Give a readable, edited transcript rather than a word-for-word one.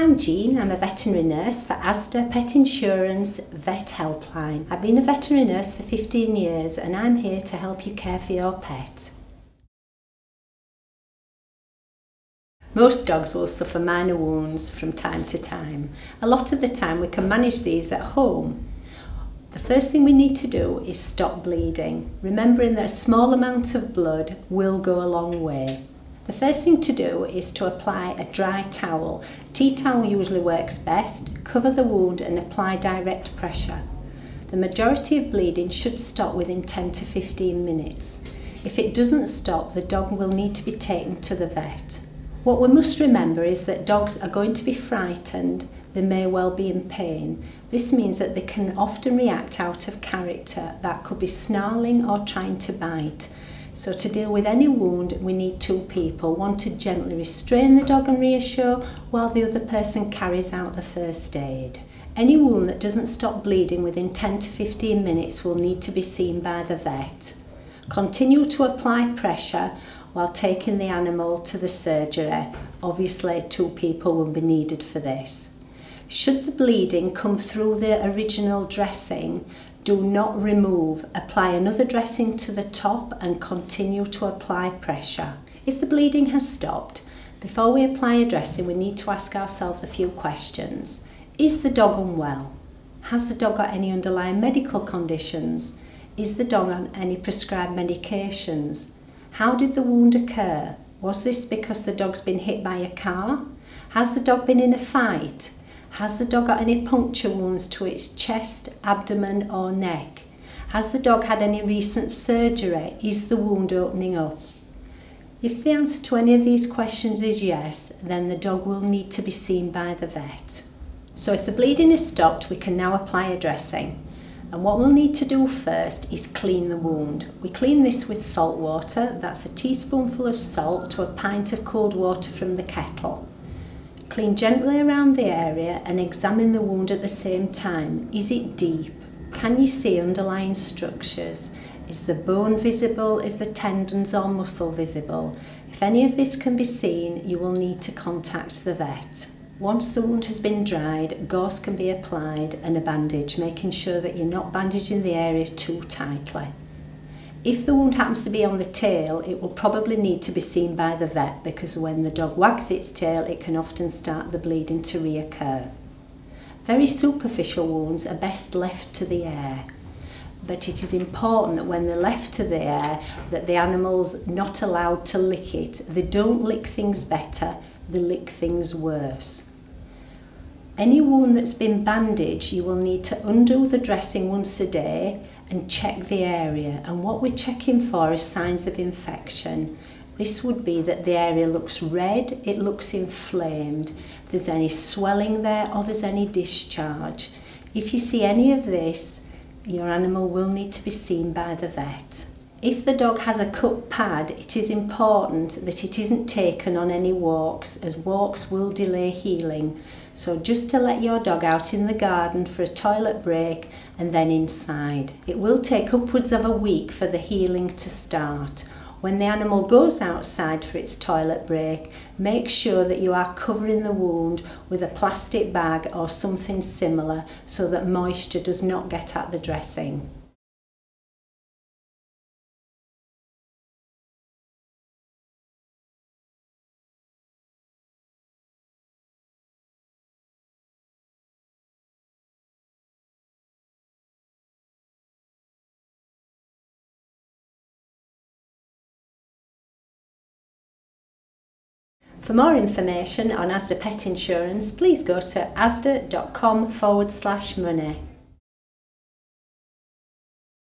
I'm Jean, I'm a veterinary nurse for Asda Pet Insurance Vet Helpline. I've been a veterinary nurse for 15 years and I'm here to help you care for your pet. Most dogs will suffer minor wounds from time to time. A lot of the time we can manage these at home. The first thing we need to do is stop bleeding, remembering that a small amount of blood will go a long way. The first thing to do is to apply a dry towel. A tea towel usually works best. Cover the wound and apply direct pressure. The majority of bleeding should stop within 10 to 15 minutes. If it doesn't stop, the dog will need to be taken to the vet. What we must remember is that dogs are going to be frightened, they may well be in pain. This means that they can often react out of character. That could be snarling or trying to bite. So to deal with any wound, we need two people, one to gently restrain the dog and reassure, while the other person carries out the first aid. Any wound that doesn't stop bleeding within 10 to 15 minutes will need to be seen by the vet. Continue to apply pressure while taking the animal to the surgery. Obviously, two people will be needed for this. Should the bleeding come through the original dressing, do not remove. Apply another dressing to the top and continue to apply pressure. If the bleeding has stopped, before we apply a dressing, we need to ask ourselves a few questions. Is the dog unwell? Has the dog got any underlying medical conditions? Is the dog on any prescribed medications? How did the wound occur? Was this because the dog's been hit by a car? Has the dog been in a fight? Has the dog got any puncture wounds to its chest, abdomen or neck? Has the dog had any recent surgery? Is the wound opening up? If the answer to any of these questions is yes, then the dog will need to be seen by the vet. So if the bleeding is stopped, we can now apply a dressing. And what we'll need to do first is clean the wound. We clean this with salt water. That's a teaspoonful of salt to a pint of cold water from the kettle. Clean gently around the area and examine the wound at the same time. Is it deep? Can you see underlying structures? Is the bone visible? Is the tendons or muscle visible? If any of this can be seen, you will need to contact the vet. Once the wound has been dried, gauze can be applied and a bandage, making sure that you're not bandaging the area too tightly. If the wound happens to be on the tail, it will probably need to be seen by the vet because when the dog wags its tail, it can often start the bleeding to reoccur. Very superficial wounds are best left to the air, but it is important that when they're left to the air, that the animal's not allowed to lick it. They don't lick things better, they lick things worse. Any wound that's been bandaged, you will need to undo the dressing once a day and check the area, and what we're checking for is signs of infection. This would be that the area looks red, it looks inflamed, there's any swelling there or there's any discharge. If you see any of this, your animal will need to be seen by the vet. If the dog has a cut pad, it is important that it isn't taken on any walks, as walks will delay healing. So just to let your dog out in the garden for a toilet break and then inside. It will take upwards of a week for the healing to start. When the animal goes outside for its toilet break, make sure that you are covering the wound with a plastic bag or something similar so that moisture does not get at the dressing. For more information on Asda Pet Insurance, please go to asda.com/money.